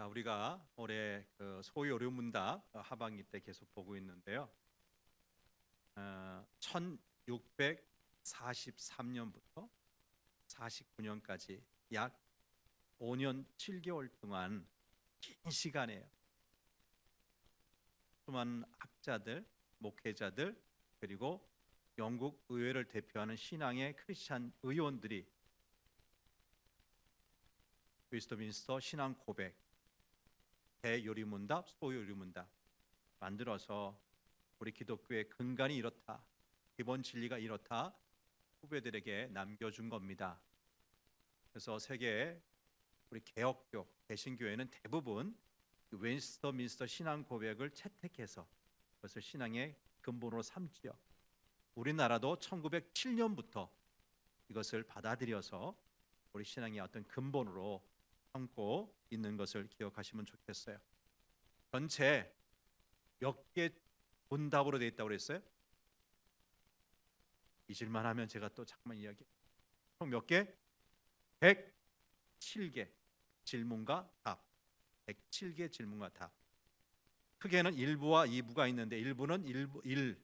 자, 우리가 올해 소요료문답 하반기 때 계속 보고 있는데요. 1643년부터 49년까지 약 5년 7개월 동안 긴 시간이에요. 수많은 학자들, 목회자들, 그리고 영국 의회를 대표하는 신앙의 크리스찬 의원들이 웨스트민스터 신앙 고백, 대요리문답, 소요리문답 만들어서 우리 기독교의 근간이 이렇다, 기본 진리가 이렇다 후배들에게 남겨준 겁니다. 그래서 세계 우리 개혁교, 개신교회는 대부분 웨스트민스터 신앙 고백을 채택해서 그것을 신앙의 근본으로 삼지요. 우리나라도 1907년부터 이것을 받아들여서 우리 신앙의 어떤 근본으로 삼고 있는 것을 기억하시면 좋겠어요. 전체 몇 개 문답으로 되어 있다고 그랬어요? 잊을만 하면 제가 또 잠깐만 이야기. 총 몇 개? 107개 질문과 답. 107개 질문과 답. 크게는 1부와 2부가 있는데 1부는 1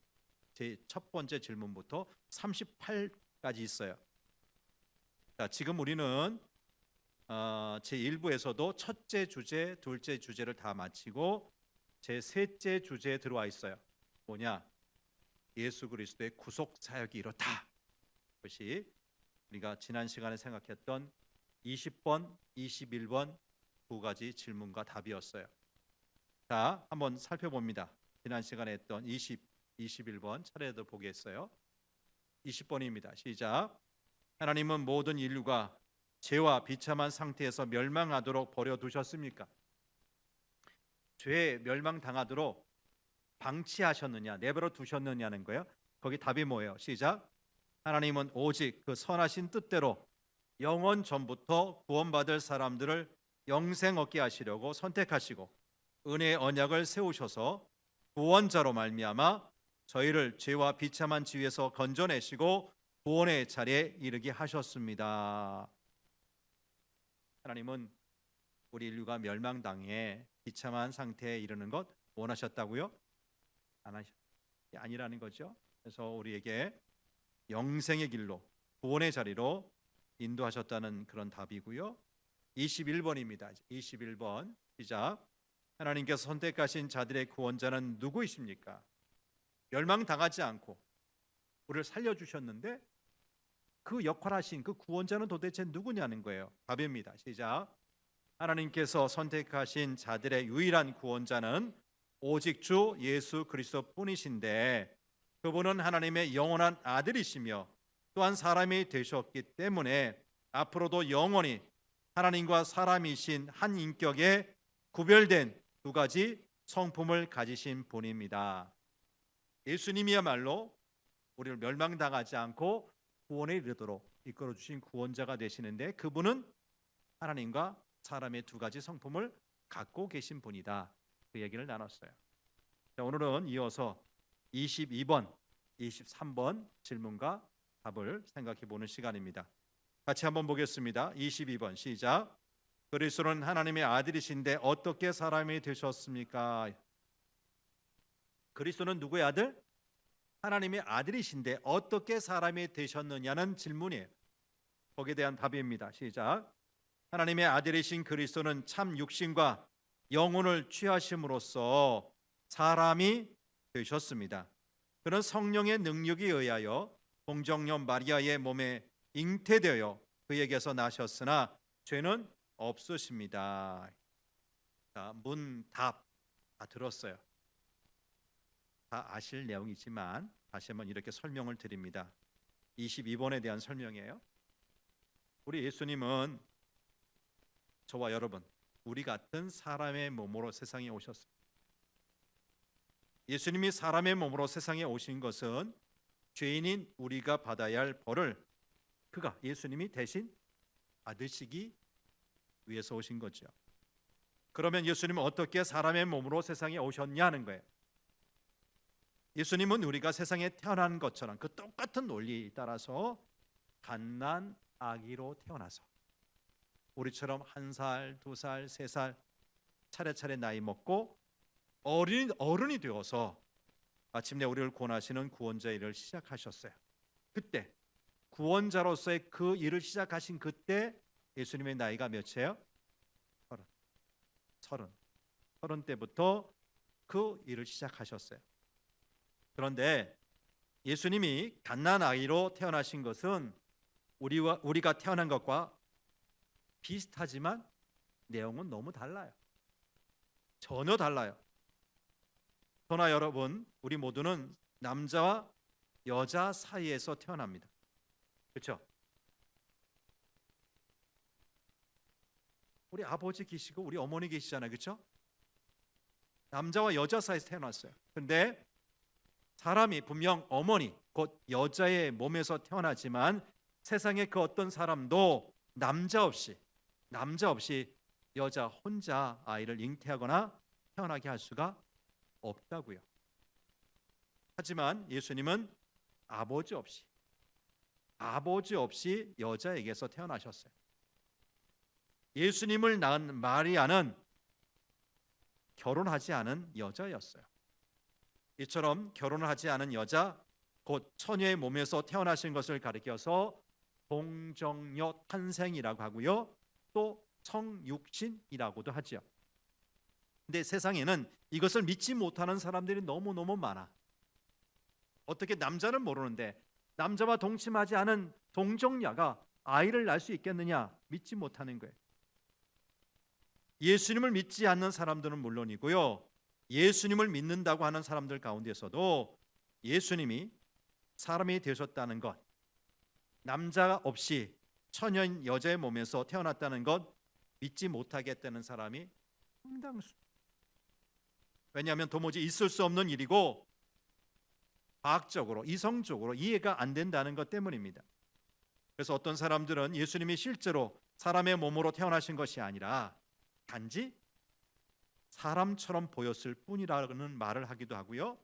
제 첫 번째 질문부터 38까지 있어요. 자, 지금 우리는 제 1부에서도 첫째 주제, 둘째 주제를 다 마치고 제 셋째 주제에 들어와 있어요. 뭐냐? 예수 그리스도의 구속 사역이 이렇다. 그것이 우리가 지난 시간에 생각했던 20번, 21번 두 가지 질문과 답이었어요. 자, 한번 살펴봅니다. 지난 시간에 했던 21번 차례도 보겠어요. 20번입니다. 시작. 하나님은 모든 인류가 죄와 비참한 상태에서 멸망하도록 버려두셨습니까? 죄에 멸망당하도록 방치하셨느냐, 내버려 두셨느냐는 거예요. 거기 답이 뭐예요? 시작. 하나님은 오직 그 선하신 뜻대로 영원 전부터 구원받을 사람들을 영생 얻게 하시려고 선택하시고 은혜의 언약을 세우셔서 구원자로 말미암아 저희를 죄와 비참한 지위에서 건져내시고 구원의 자리에 이르게 하셨습니다. 하나님은 우리 인류가 멸망당해 비참한 상태에 이르는 것 원하셨다고요? 아니라는 거죠. 그래서 우리에게 영생의 길로 구원의 자리로 인도하셨다는 그런 답이고요. 21번입니다. 21번 시작. 하나님께서 선택하신 자들의 구원자는 누구이십니까? 멸망당하지 않고 우리를 살려주셨는데 그 역할하신 그 구원자는 도대체 누구냐는 거예요. 답입니다. 시작. 하나님께서 선택하신 자들의 유일한 구원자는 오직 주 예수 그리스도 뿐이신데 그분은 하나님의 영원한 아들이시며 또한 사람이 되셨기 때문에 앞으로도 영원히 하나님과 사람이신 한 인격에 구별된 두 가지 성품을 가지신 분입니다. 예수님이야말로 우리를 멸망당하지 않고 구원에 이르도록 이끌어 주신 구원자가 되시는데 그분은 하나님과 사람의 두 가지 성품을 갖고 계신 분이다. 그 얘기를 나눴어요. 자, 오늘은 이어서 22번, 23번 질문과 답을 생각해 보는 시간입니다. 같이 한번 보겠습니다. 22번 시작. 그리스도는 하나님의 아들이신데 어떻게 사람이 되셨습니까? 그리스도는 누구의 아들? 하나님의 아들이신데 어떻게 사람이 되셨느냐는 질문이에요. 거기에 대한 답입니다. 시작. 하나님의 아들이신 그리스도는 참 육신과 영혼을 취하심으로써 사람이 되셨습니다. 그는 성령의 능력에 의하여 동정녀 마리아의 몸에 잉태되어 그에게서 나셨으나 죄는 없으십니다. 자, 문답 다 들었어요. 다 아실 내용이지만 다시 한번 이렇게 설명을 드립니다. 22번에 대한 설명이에요. 우리 예수님은 저와 여러분, 우리 같은 사람의 몸으로 세상에 오셨습니다. 예수님이 사람의 몸으로 세상에 오신 것은 죄인인 우리가 받아야 할 벌을 그가 예수님이 대신 받으시기 위해서 오신 거죠. 그러면 예수님은 어떻게 사람의 몸으로 세상에 오셨냐는 거예요. 예수님은 우리가 세상에 태어난 것처럼 그 똑같은 논리에 따라서 갓난 아기로 태어나서 우리처럼 1살, 2살, 3살 차례차례 나이 먹고 어른이 되어서 마침내 우리를 구원하시는 구원자 일을 시작하셨어요. 그때 구원자로서의 그 일을 시작하신 그때 예수님의 나이가 몇이에요? 서른 때부터 그 일을 시작하셨어요. 그런데 예수님이 갓난 아이로 태어나신 것은 우리가 태어난 것과 비슷하지만 내용은 너무 달라요. 전혀 달라요. 저나 여러분, 우리 모두는 남자와 여자 사이에서 태어납니다. 그렇죠? 우리 아버지 계시고 우리 어머니 계시잖아요. 그렇죠? 남자와 여자 사이에서 태어났어요. 그런데 사람이 분명 어머니, 곧 여자의 몸에서 태어나지만 세상에 그 어떤 사람도 남자 없이 여자 혼자 아이를 잉태하거나 태어나게 할 수가 없다고요. 하지만 예수님은 아버지 없이 여자에게서 태어나셨어요. 예수님을 낳은 마리아는 결혼하지 않은 여자였어요. 이처럼 결혼을 하지 않은 여자, 곧 처녀의 몸에서 태어나신 것을 가리켜서 동정녀 탄생이라고 하고요, 또 성육신이라고도 하죠. 근데 세상에는 이것을 믿지 못하는 사람들이 너무너무 많아. 어떻게 남자는 모르는데 남자와 동침하지 않은 동정녀가 아이를 낳을 수 있겠느냐, 믿지 못하는 거예요. 예수님을 믿지 않는 사람들은 물론이고요, 예수님을 믿는다고 하는 사람들 가운데서도 예수님이 사람이 되셨다는 것, 남자 없이 처녀인 여자의 몸에서 태어났다는 것 믿지 못하겠다는 사람이 상당수. 왜냐하면 도무지 있을 수 없는 일이고 과학적으로, 이성적으로 이해가 안 된다는 것 때문입니다. 그래서 어떤 사람들은 예수님이 실제로 사람의 몸으로 태어나신 것이 아니라 단지 사람처럼 보였을 뿐이라는 말을 하기도 하고요,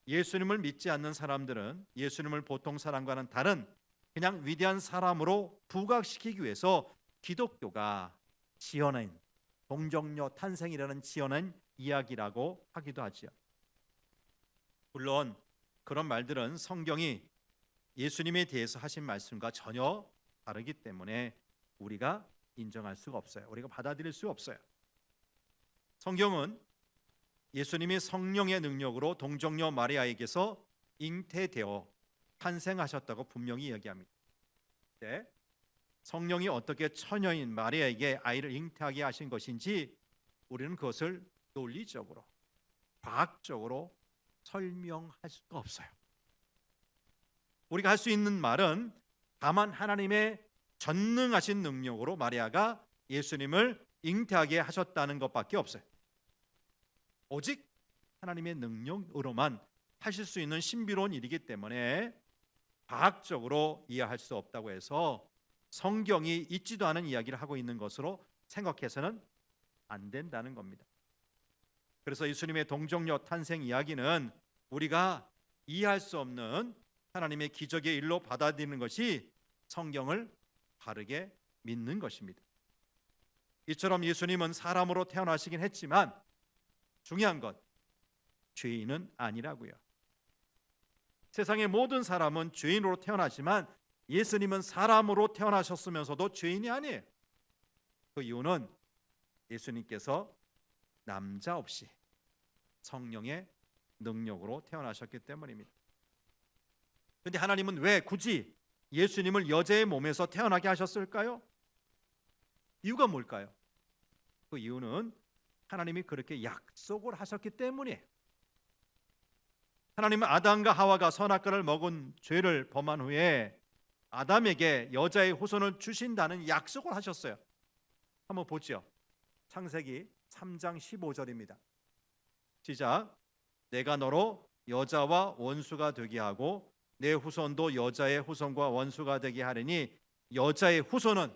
예수님을 믿지 않는 사람들은 예수님을 보통 사람과는 다른 그냥 위대한 사람으로 부각시키기 위해서 기독교가 지어낸 동정녀 탄생이라는 지어낸 이야기라고 하기도 하지요. 물론 그런 말들은 성경이 예수님에 대해서 하신 말씀과 전혀 다르기 때문에 우리가 인정할 수가 없어요. 우리가 받아들일 수 없어요. 성경은 예수님이 성령의 능력으로 동정녀 마리아에게서 잉태되어 탄생하셨다고 분명히 이야기합니다. 네, 성령이 어떻게 처녀인 마리아에게 아이를 잉태하게 하신 것인지 우리는 그것을 논리적으로, 과학적으로 설명할 수가 없어요. 우리가 할 수 있는 말은 다만 하나님의 전능하신 능력으로 마리아가 예수님을 잉태하게 하셨다는 것밖에 없어요. 오직 하나님의 능력으로만 하실 수 있는 신비로운 일이기 때문에 과학적으로 이해할 수 없다고 해서 성경이 있지도 않은 이야기를 하고 있는 것으로 생각해서는 안 된다는 겁니다. 그래서 예수님의 동정녀 탄생 이야기는 우리가 이해할 수 없는 하나님의 기적의 일로 받아들이는 것이 성경을 바르게 믿는 것입니다. 이처럼 예수님은 사람으로 태어나시긴 했지만 중요한 것, 죄인은 아니라고요. 세상의 모든 사람은 죄인으로 태어나지만 예수님은 사람으로 태어나셨으면서도 죄인이 아니에요. 그 이유는 예수님께서 남자 없이 성령의 능력으로 태어나셨기 때문입니다. 그런데 하나님은 왜 굳이 예수님을 여자의 몸에서 태어나게 하셨을까요? 이유가 뭘까요? 그 이유는 하나님이 그렇게 약속을 하셨기 때문이에요. 하나님은 아담과 하와가 선악과를 먹은 죄를 범한 후에 아담에게 여자의 후손을 주신다는 약속을 하셨어요. 한번 보죠. 창세기 3장 15절입니다. 시작. 내가 너로 여자와 원수가 되게 하고 내 후손도 여자의 후손과 원수가 되게 하리니 여자의 후손은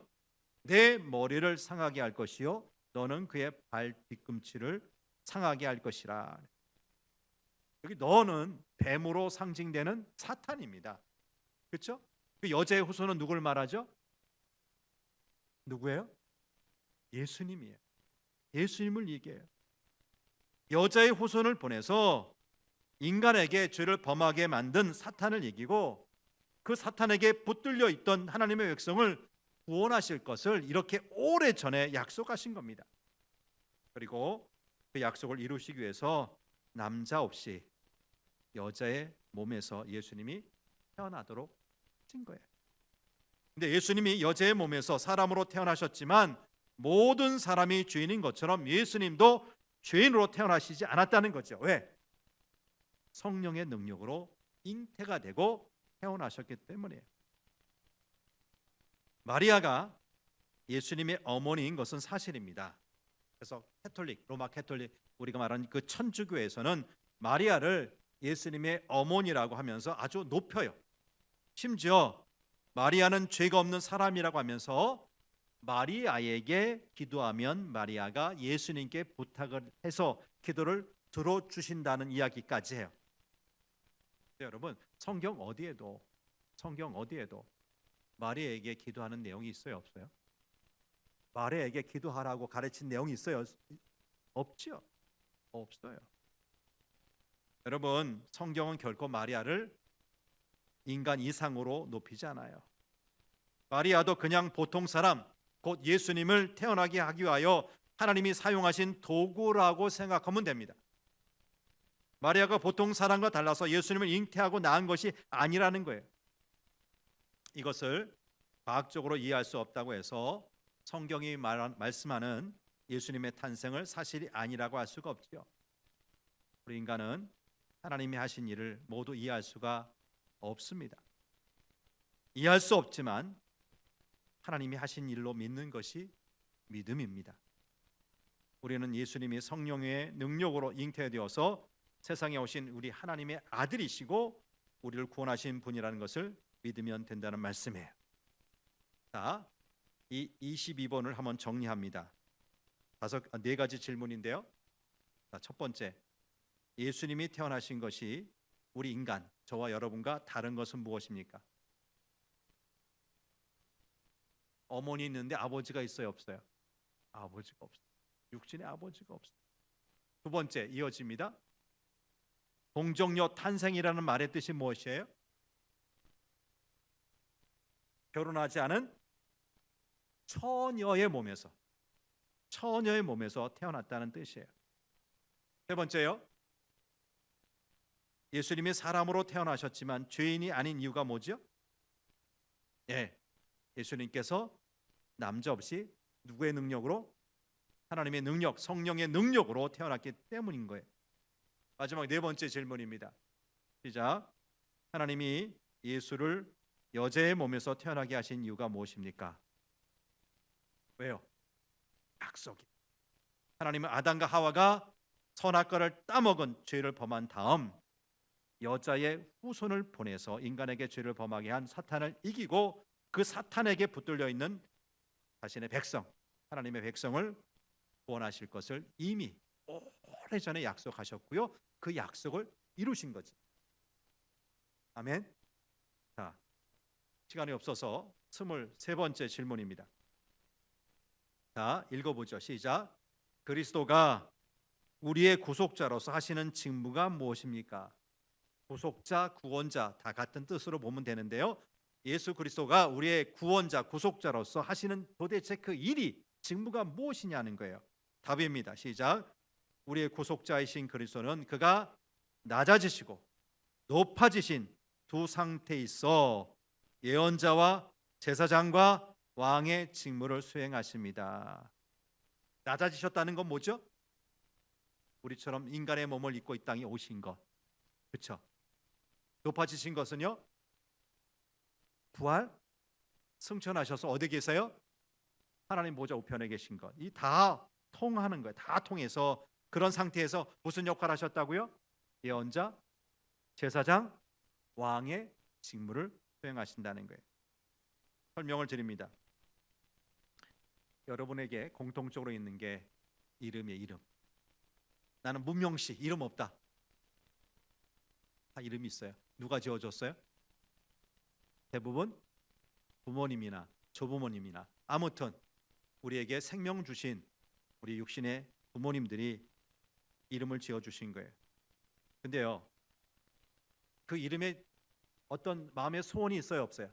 내 머리를 상하게 할 것이요 너는 그의 발 뒤꿈치를 상하게 할 것이라. 여기 너는 뱀으로 상징되는 사탄입니다. 그렇죠? 그 여자의 후손은 누굴 말하죠? 누구예요? 예수님이에요. 예수님을 얘기해요. 여자의 후손을 보내서 인간에게 죄를 범하게 만든 사탄을 이기고 그 사탄에게 붙들려 있던 하나님의 백성을 구원하실 것을 이렇게 오래전에 약속하신 겁니다. 그리고 그 약속을 이루시기 위해서 남자 없이 여자의 몸에서 예수님이 태어나도록 하신 거예요. 근데 예수님이 여자의 몸에서 사람으로 태어나셨지만 모든 사람이 죄인인 것처럼 예수님도 죄인으로 태어나시지 않았다는 거죠. 왜? 성령의 능력으로 잉태가 되고 태어나셨기 때문이에요. 마리아가 예수님의 어머니인 것은 사실입니다. 그래서 로마 캐톨릭 우리가 말하는 그 천주교에서는 마리아를 예수님의 어머니라고 하면서 아주 높여요. 심지어 마리아는 죄가 없는 사람이라고 하면서 마리아에게 기도하면 마리아가 예수님께 부탁을 해서 기도를 들어주신다는 이야기까지 해요. 여러분, 성경 어디에도 마리아에게 기도하는 내용이 있어요, 없어요? 마리아에게 기도하라고 가르친 내용이 있어요? 없죠. 없어요. 여러분, 성경은 결코 마리아를 인간 이상으로 높이지 않아요. 마리아도 그냥 보통 사람, 곧 예수님을 태어나게 하기 위하여 하나님이 사용하신 도구라고 생각하면 됩니다. 마리아가 보통 사람과 달라서 예수님을 잉태하고 낳은 것이 아니라는 거예요. 이것을 과학적으로 이해할 수 없다고 해서 성경이 말씀하는 예수님의 탄생을 사실이 아니라고 할 수가 없지요. 우리 인간은 하나님이 하신 일을 모두 이해할 수가 없습니다. 이해할 수 없지만 하나님이 하신 일로 믿는 것이 믿음입니다. 우리는 예수님이 성령의 능력으로 잉태되어서 세상에 오신 우리 하나님의 아들이시고 우리를 구원하신 분이라는 것을 믿으면 된다는 말씀이에요. 자, 이 22번을 한번 정리합니다. 네 가지 질문인데요. 자, 첫 번째, 예수님이 태어나신 것이 우리 인간, 저와 여러분과 다른 것은 무엇입니까? 어머니 있는데 아버지가 있어요, 없어요? 아버지가 없어요. 육신의 아버지가 없어요. 두 번째, 이어집니다. 동정녀 탄생이라는 말의 뜻이 무엇이에요? 결혼하지 않은 처녀의 몸에서 태어났다는 뜻이에요. 세 번째요, 예수님이 사람으로 태어나셨지만 죄인이 아닌 이유가 뭐죠? 예수님께서 남자 없이 누구의 능력으로? 하나님의 능력, 성령의 능력으로 태어났기 때문인 거예요. 마지막 네 번째 질문입니다. 시작. 하나님이 예수를 여자의 몸에서 태어나게 하신 이유가 무엇입니까? 왜요? 약속이. 하나님은 아담과 하와가 선악과를 따먹은 죄를 범한 다음 여자의 후손을 보내서 인간에게 죄를 범하게 한 사탄을 이기고 그 사탄에게 붙들려 있는 자신의 백성, 하나님의 백성을 구원하실 것을 이미 오래전에 약속하셨고요. 그 약속을 이루신 거지. 아멘. 자, 시간이 없어서 23번째 질문입니다. 자, 읽어보죠. 시작. 그리스도가 우리의 구속자로서 하시는 직무가 무엇입니까? 구속자, 구원자 다 같은 뜻으로 보면 되는데요. 예수 그리스도가 우리의 구원자, 구속자로서 하시는 도대체 그 일이, 직무가 무엇이냐는 거예요. 답입니다. 시작. 우리의 구속자이신 그리스도는 그가 낮아지시고 높아지신 두 상태에 있어 예언자와 제사장과 왕의 직무를 수행하십니다. 낮아지셨다는 건 뭐죠? 우리처럼 인간의 몸을 입고 이 땅에 오신 것, 그렇죠? 높아지신 것은요, 부활, 승천하셔서 어디 계세요? 하나님 보좌 우편에 계신 것. 이 다 통하는 거예요. 다 통해서 그런 상태에서 무슨 역할을 하셨다고요? 예언자, 제사장, 왕의 직무를 수행하신다는 거예요. 설명을 드립니다. 여러분에게 공통적으로 있는 게 이름이에요. 이름. 나는 문명씨 이름 없다. 다 이름이 있어요. 누가 지어줬어요? 대부분 부모님이나 조부모님이나 아무튼 우리에게 생명 주신 우리 육신의 부모님들이 이름을 지어 주신 거예요. 근데요, 그 이름에 어떤 마음의 소원이 있어요, 없어요?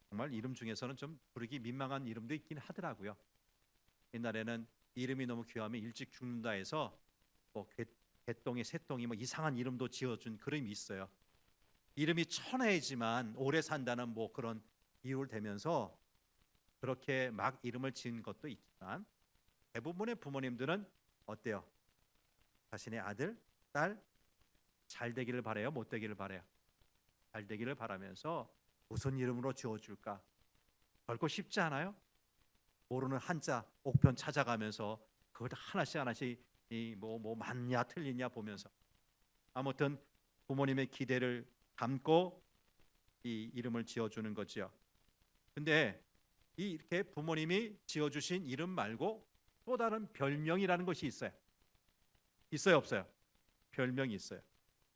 정말 이름 중에서는 좀 부르기 민망한 이름도 있긴 하더라고요. 옛날에는 이름이 너무 귀하면 일찍 죽는다 해서 뭐 개똥이 새똥이 뭐 이상한 이름도 지어준 그림이 있어요. 이름이 천혜지만 오래 산다는 뭐 그런 이유를 대면서 그렇게 막 이름을 지은 것도 있지만 대부분의 부모님들은 어때요? 자신의 아들, 딸 잘 되기를 바래요, 못 되기를 바래요? 잘 되기를 바라면서 무슨 이름으로 지어줄까? 결코 쉽지 않아요. 모르는 한자 옥편 찾아가면서 그걸 하나씩 하나씩 뭐 맞냐 틀리냐 보면서 아무튼 부모님의 기대를 담고 이 이름을 지어주는 거지요. 근데 이렇게 부모님이 지어주신 이름 말고 또 다른 별명이라는 것이 있어요. 있어요, 없어요? 별명이 있어요.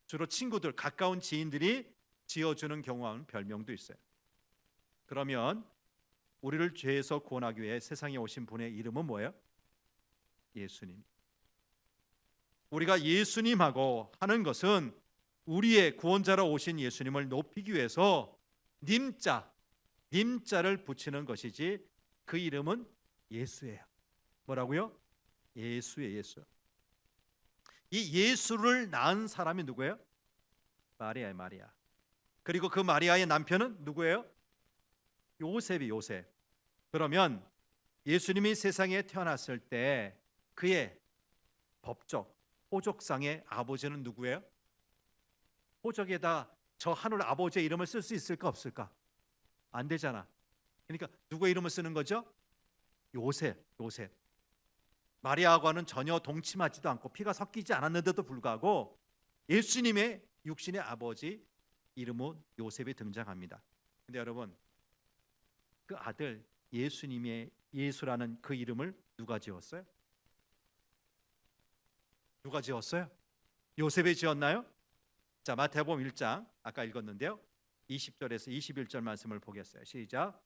주로 친구들, 가까운 지인들이 지어주는 경우는 별명도 있어요. 그러면 우리를 죄에서 구원하기 위해 세상에 오신 분의 이름은 뭐예요? 예수님. 우리가 예수님하고 하는 것은 우리의 구원자로 오신 예수님을 높이기 위해서 님자를 붙이는 것이지 그 이름은 예수예요. 뭐라고요? 예수예요, 예수. 이 예수를 낳은 사람이 누구예요? 마리아예요, 마리아. 그리고 그 마리아의 남편은 누구예요? 요셉이 요셉. 그러면 예수님이 세상에 태어났을 때 그의 법적 호적상의 아버지는 누구예요? 호적에다 저 하늘 아버지의 이름을 쓸 수 있을까 없을까? 안 되잖아. 그러니까 누구의 이름을 쓰는 거죠? 요셉. 마리아와는 전혀 동침하지도 않고 피가 섞이지 않았는데도 불구하고 예수님의 육신의 아버지 이름은 요셉이 등장합니다. 근데 여러분, 그 아들 예수님의 예수라는 그 이름을 누가 지었어요? 누가 지었어요? 요셉이 지었나요? 자, 마태복음 1장 아까 읽었는데요. 20절에서 21절 말씀을 보겠어요. 시작.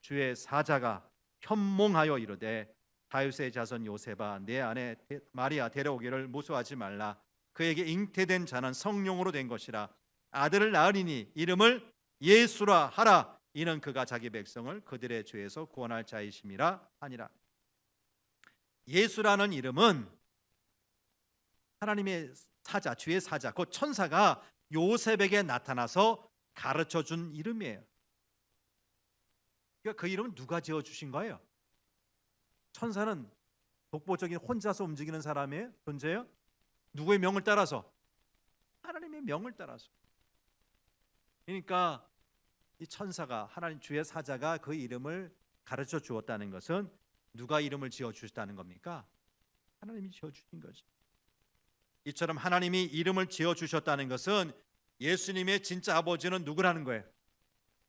주의 사자가 현몽하여 이르되 다윗의 자손 요셉아 내 아내 마리아 데려오기를 무수하지 말라. 그에게 잉태된 자는 성령으로 된 것이라. 아들을 낳으리니 이름을 예수라 하라. 이는 그가 자기 백성을 그들의 죄에서 구원할 자이심이라 하니라. 예수라는 이름은 하나님의 사자, 주의 사자, 그 천사가 요셉에게 나타나서 가르쳐 준 이름이에요. 그러니까 그 이름은 누가 지어 주신 거예요? 천사는 독보적인 혼자서 움직이는 사람의 존재예요? 누구의 명을 따라서? 하나님의 명을 따라서. 그러니까 이 천사가 하나님 주의 사자가 그 이름을 가르쳐 주었다는 것은 누가 이름을 지어 주셨다는 겁니까? 하나님이 지어 주신 거죠. 이처럼 하나님이 이름을 지어 주셨다는 것은 예수님의 진짜 아버지는 누구라는 거예요?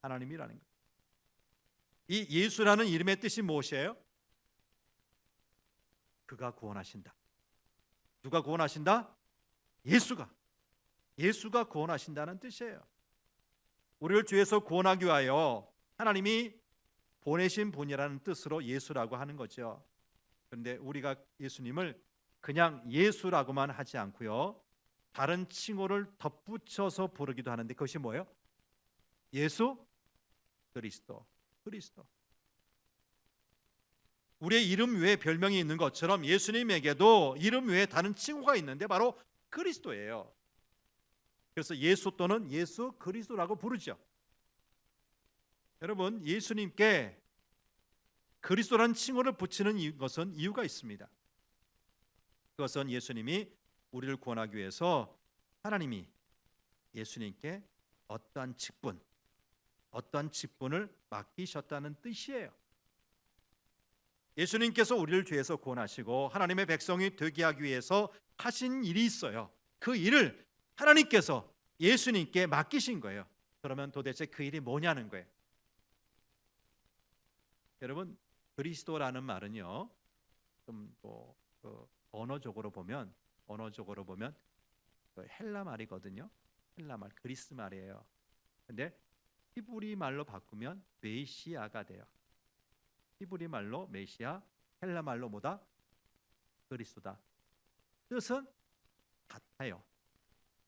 하나님이라는 거예요. 이 예수라는 이름의 뜻이 무엇이에요? 그가 구원하신다. 누가 구원하신다? 예수가 구원하신다는 뜻이에요. 우리를 죄에서 구원하기 위하여 하나님이 보내신 분이라는 뜻으로 예수라고 하는 거죠. 그런데 우리가 예수님을 그냥 예수라고만 하지 않고요, 다른 칭호를 덧붙여서 부르기도 하는데 그것이 뭐예요? 예수 그리스도. 우리의 이름 외에 별명이 있는 것처럼 예수님에게도 이름 외에 다른 칭호가 있는데 바로 그리스도예요. 그래서 예수 또는 예수 그리스도라고 부르죠. 여러분, 예수님께 그리스도라는 칭호를 붙이는 것은 이유가 있습니다. 그것은 예수님이 우리를 구원하기 위해서 하나님이 예수님께 어떠한 직분을 맡기셨다는 뜻이에요. 예수님께서 우리를 죄에서 구원하시고 하나님의 백성이 되게 하기 위해서 하신 일이 있어요. 그 일을 하나님께서 예수님께 맡기신 거예요. 그러면 도대체 그 일이 뭐냐는 거예요. 여러분, 그리스도라는 말은요, 좀 언어적으로 보면 그 헬라 말이거든요. 헬라 말, 그리스 말이에요. 근데 히브리 말로 바꾸면 메시아가 돼요. 히브리 말로 메시아, 헬라 말로 뭐다? 그리스도다. 뜻은 같아요.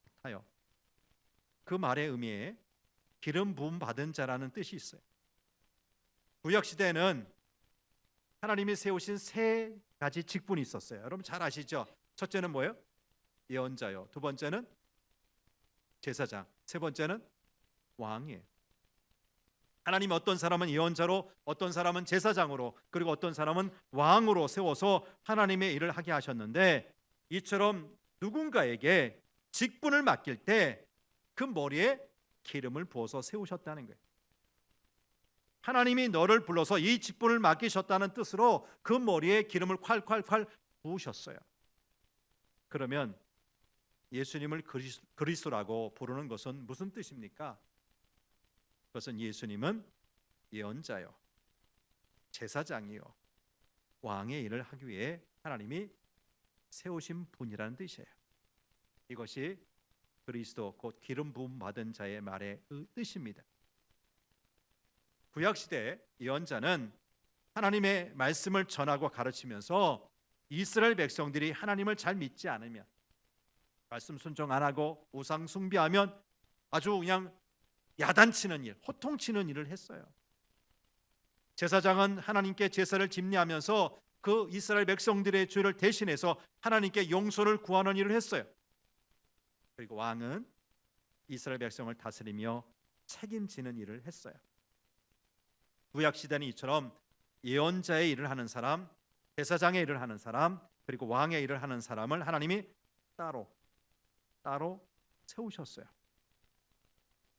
같아요. 그 말의 의미에 기름 부음 받은 자라는 뜻이 있어요. 구약 시대에는 하나님이 세우신 세 가지 직분이 있었어요. 여러분 잘 아시죠? 첫째는 뭐예요? 예언자요. 두 번째는 제사장. 세 번째는 왕이에요. 하나님 어떤 사람은 예언자로, 어떤 사람은 제사장으로, 그리고 어떤 사람은 왕으로 세워서 하나님의 일을 하게 하셨는데, 이처럼 누군가에게 직분을 맡길 때 그 머리에 기름을 부어서 세우셨다는 거예요. 하나님이 너를 불러서 이 직분을 맡기셨다는 뜻으로 그 머리에 기름을 콸콸콸 부으셨어요. 그러면 예수님을 그리스도라고 부르는 것은 무슨 뜻입니까? 그것은 예수님은 예언자요, 제사장이요, 왕의 일을 하기 위해 하나님이 세우신 분이라는 뜻이에요. 이것이 그리스도 곧 기름 부음 받은 자의 말의 뜻입니다. 구약 시대 예언자는 하나님의 말씀을 전하고 가르치면서 이스라엘 백성들이 하나님을 잘 믿지 않으면, 말씀 순종 안 하고 우상 숭배하면 아주 그냥 야단치는 일, 호통치는 일을 했어요. 제사장은 하나님께 제사를 집례하면서 그 이스라엘 백성들의 죄를 대신해서 하나님께 용서를 구하는 일을 했어요. 그리고 왕은 이스라엘 백성을 다스리며 책임지는 일을 했어요. 구약 시대는 이처럼 예언자의 일을 하는 사람, 제사장의 일을 하는 사람, 그리고 왕의 일을 하는 사람을 하나님이 따로 세우셨어요.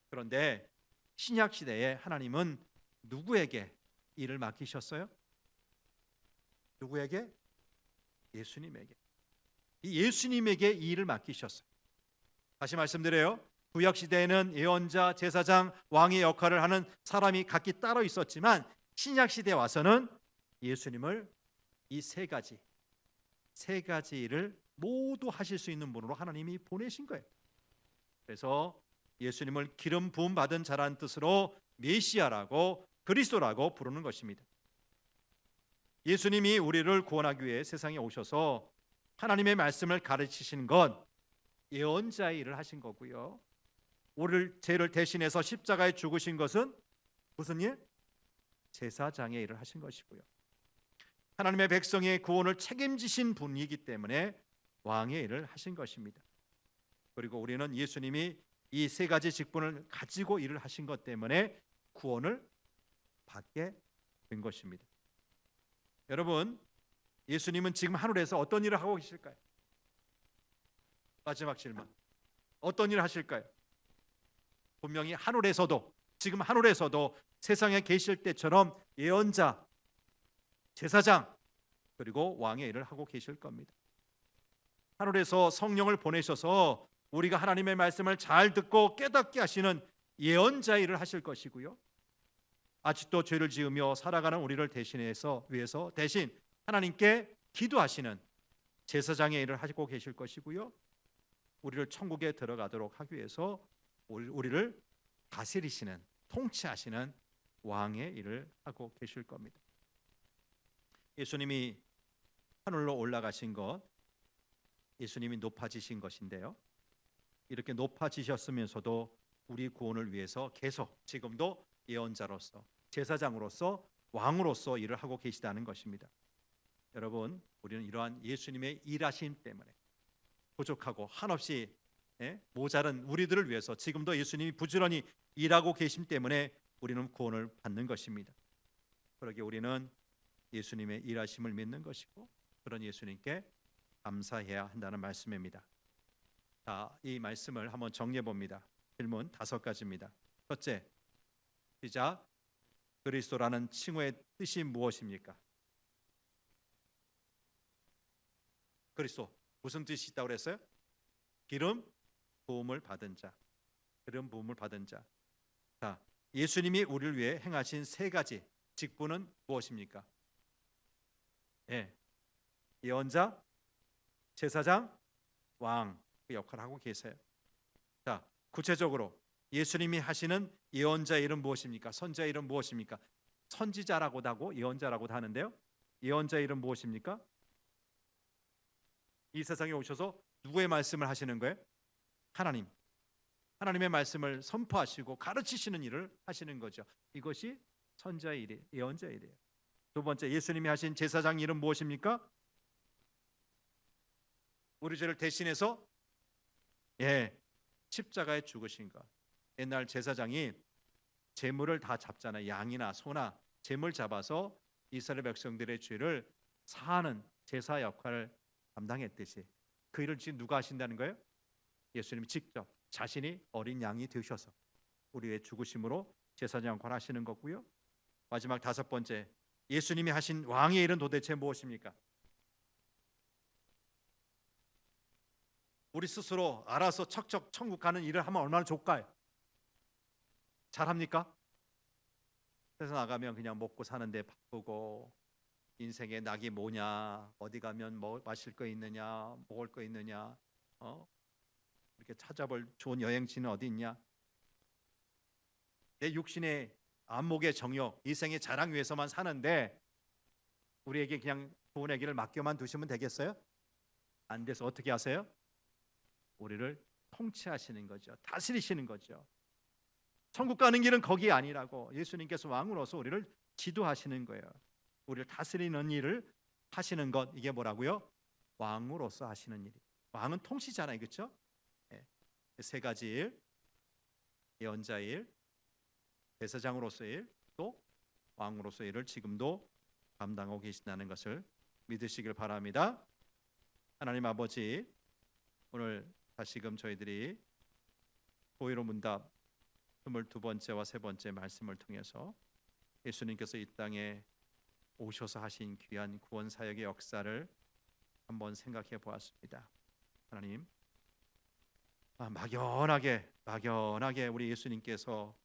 그런데 신약 시대에 하나님은 누구에게 일을 맡기셨어요? 누구에게? 예수님에게. 이 예수님에게 이 일을 맡기셨어요. 다시 말씀드려요. 구약 시대에는 예언자, 제사장, 왕의 역할을 하는 사람이 각기 따로 있었지만 신약 시대에 와서는 예수님을 이 세 가지 일을 모두 하실 수 있는 분으로 하나님이 보내신 거예요. 그래서 예수님을 기름 부음 받은 자라는 뜻으로 메시아라고, 그리스도라고 부르는 것입니다. 예수님이 우리를 구원하기 위해 세상에 오셔서 하나님의 말씀을 가르치신 건 예언자의 일을 하신 거고요. 우리를 죄를 대신해서 십자가에 죽으신 것은 무슨 일? 제사장의 일을 하신 것이고요. 하나님의 백성의 구원을 책임지신 분이기 때문에 왕의 일을 하신 것입니다. 그리고 우리는 예수님이 이 세 가지 직분을 가지고 일을 하신 것 때문에 구원을 받게 된 것입니다. 여러분, 예수님은 지금 하늘에서 어떤 일을 하고 계실까요? 마지막 질문. 어떤 일을 하실까요? 분명히 하늘에서도, 지금 하늘에서도 세상에 계실 때처럼 예언자, 제사장, 그리고 왕의 일을 하고 계실 겁니다. 하늘에서 성령을 보내셔서 우리가 하나님의 말씀을 잘 듣고 깨닫게 하시는 예언자의 일을 하실 것이고요. 아직도 죄를 지으며 살아가는 우리를 위해서 대신 하나님께 기도하시는 제사장의 일을 하고 계실 것이고요. 우리를 천국에 들어가도록 하기 위해서 우리를 다스리시는, 통치하시는 왕의 일을 하고 계실 겁니다. 예수님이 하늘로 올라가신 것, 예수님이 높아지신 것인데요. 이렇게 높아지셨으면서도 우리 구원을 위해서 계속 지금도 예언자로서, 제사장으로서, 왕으로서 일을 하고 계시다는 것입니다. 여러분, 우리는 이러한 예수님의 일하심 때문에 부족하고 한없이 모자른 우리들을 위해서 지금도 예수님이 부지런히 일하고 계심 때문에 우리는 구원을 받는 것입니다. 그러기에 우리는 예수님의 일하심을 믿는 것이고 그런 예수님께 감사해야 한다는 말씀입니다. 자, 이 말씀을 한번 정리해 봅니다. 질문 5가지입니다. 첫째, 시작. 그리스도라는 칭호의 뜻이 무엇입니까? 그리스도 무슨 뜻이 있다고 그랬어요? 기름 부음을 받은 자. 기름 부음을 받은 자. 자, 예수님이 우리를 위해 행하신 3가지 직분은 무엇입니까? 예언자, 제사장, 왕, 그 역할을 하고 계세요. 자, 구체적으로 예수님이 하시는 예언자의 일은 무엇입니까? 선자의 일은 무엇입니까? 선지자라고도 하고 예언자라고도 하는데요. 예언자의 이름 무엇입니까? 이 세상에 오셔서 누구의 말씀을 하시는 거예요? 하나님. 하나님의 말씀을 선포하시고 가르치시는 일을 하시는 거죠. 이것이 선지자의 일이에요. 예언자의 일이에요. 두 번째, 예수님이 하신 제사장 일은 무엇입니까? 우리 죄를 대신해서 십자가에 죽으신 것. 옛날 제사장이 제물을 다 잡잖아요. 양이나 소나 제물 잡아서 이스라엘 백성들의 죄를 사하는 제사 역할을 담당했듯이 그 일을 지금 누가 하신다는 거예요? 예수님이 직접 자신이 어린 양이 되셔서 우리의 죽으심으로 제사장 역할을 하시는 거고요. 마지막 다섯 번째, 예수님이 하신 왕의 일은 도대체 무엇입니까? 우리 스스로 알아서 척척 천국 가는 일을 하면 얼마나 좋을까요? 잘합니까? 세상 나가면 그냥 먹고 사는데 바쁘고 인생의 낙이 뭐냐, 어디 가면 뭐 마실 거 있느냐, 먹을 거 있느냐, 이렇게 찾아볼 좋은 여행지는 어디 있냐, 내 육신의 안목의 정욕, 이생의 자랑 위해서만 사는데 우리에게 그냥 좋은 얘기를 맡겨만 두시면 되겠어요? 안 돼서 어떻게 하세요? 우리를 통치하시는 거죠. 다스리시는 거죠. 천국 가는 길은 거기 아니라고 예수님께서 왕으로서 우리를 지도하시는 거예요. 우리를 다스리는 일을 하시는 것, 이게 뭐라고요? 왕으로서 하시는 일. 왕은 통치잖아요, 그렇죠? 세 가지 일, 예언자의 일, 제사장으로서의 일, 또 왕으로서의 일을 지금도 감당하고 계신다는 것을 믿으시길 바랍니다. 하나님 아버지, 오늘 다시금 저희들이 보이로 문답 22번째와 세 번째 말씀을 통해서 예수님께서 이 땅에 오셔서 하신 귀한 구원 사역의 역사를 한번 생각해 보았습니다. 하나님, 막연하게 우리 예수님께서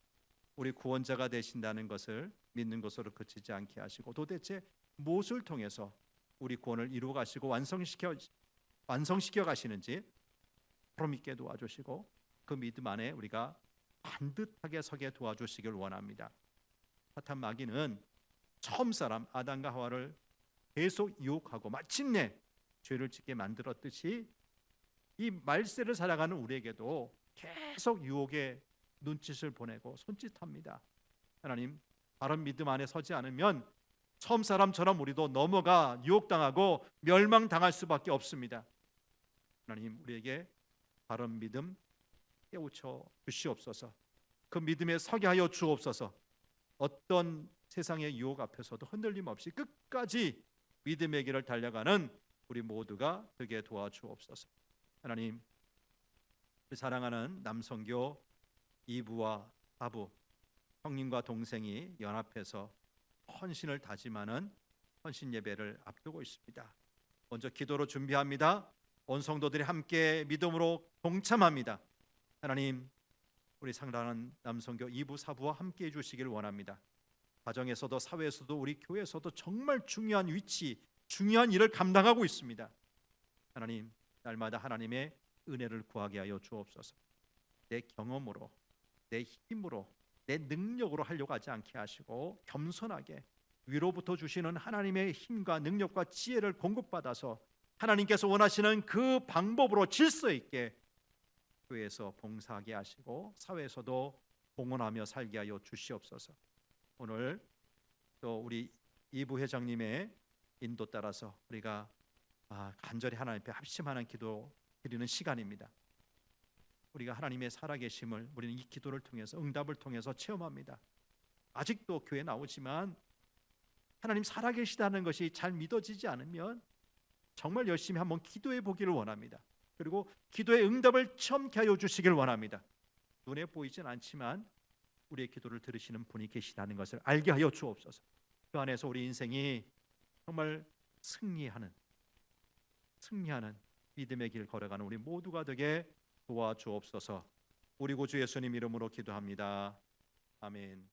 우리 구원자가 되신다는 것을 믿는 것으로 그치지 않게 하시고 도대체 무엇을 통해서 우리 구원을 이루어 가시고 완성시켜 가시는지 바로 믿게 도와주시고 그 믿음 안에 우리가 반듯하게 서게 도와주시길 원합니다. 사탄 마귀는 처음 사람 아담과 하와를 계속 유혹하고 마침내 죄를 짓게 만들었듯이 이 말세를 살아가는 우리에게도 계속 유혹의 눈짓을 보내고 손짓합니다. 하나님, 바른 믿음 안에 서지 않으면 처음 사람처럼 우리도 넘어가 유혹당하고 멸망당할 수밖에 없습니다. 하나님, 우리에게 바른 믿음 깨우쳐 주시옵소서. 그 믿음에 서게 하여 주옵소서. 어떤 세상의 유혹 앞에서도 흔들림 없이 끝까지 믿음의 길을 달려가는 우리 모두가 되게 도와주옵소서. 하나님, 사랑하는 남성교 2부와 4부 형님과 동생이 연합해서 헌신을 다짐하는 헌신 예배를 앞두고 있습니다. 먼저 기도로 준비합니다. 온 성도들이 함께 믿음으로 동참합니다. 하나님, 우리 사랑하는 남성교 2부 4부와 함께 해주시길 원합니다. 가정에서도 사회에서도 우리 교회에서도 정말 중요한 위치, 중요한 일을 감당하고 있습니다. 하나님, 날마다 하나님의 은혜를 구하게 하여 주옵소서. 내 경험으로, 내 힘으로, 내 능력으로 하려고 하지 않게 하시고 겸손하게 위로부터 주시는 하나님의 힘과 능력과 지혜를 공급받아서 하나님께서 원하시는 그 방법으로 질서 있게 교회에서 봉사하게 하시고 사회에서도 봉헌하며 살게 하여 주시옵소서. 오늘 또 우리 이부 회장님의 인도 따라서 우리가 간절히 하나님 앞에 합심하는 기도 드리는 시간입니다. 우리가 하나님의 살아계심을 우리는 이 기도를 통해서 응답을 통해서 체험합니다. 아직도 교회에 나오지만 하나님 살아계시다는 것이 잘 믿어지지 않으면 정말 열심히 한번 기도해 보기를 원합니다. 그리고 기도의 응답을 체험케 하여 주시길 원합니다. 눈에 보이진 않지만 우리의 기도를 들으시는 분이 계시다는 것을 알게 하여 주옵소서. 그 안에서 우리 인생이 정말 승리하는 믿음의 길 걸어가는 우리 모두가 되게 도와주옵소서. 우리 구주 예수님 이름으로 기도합니다. 아멘.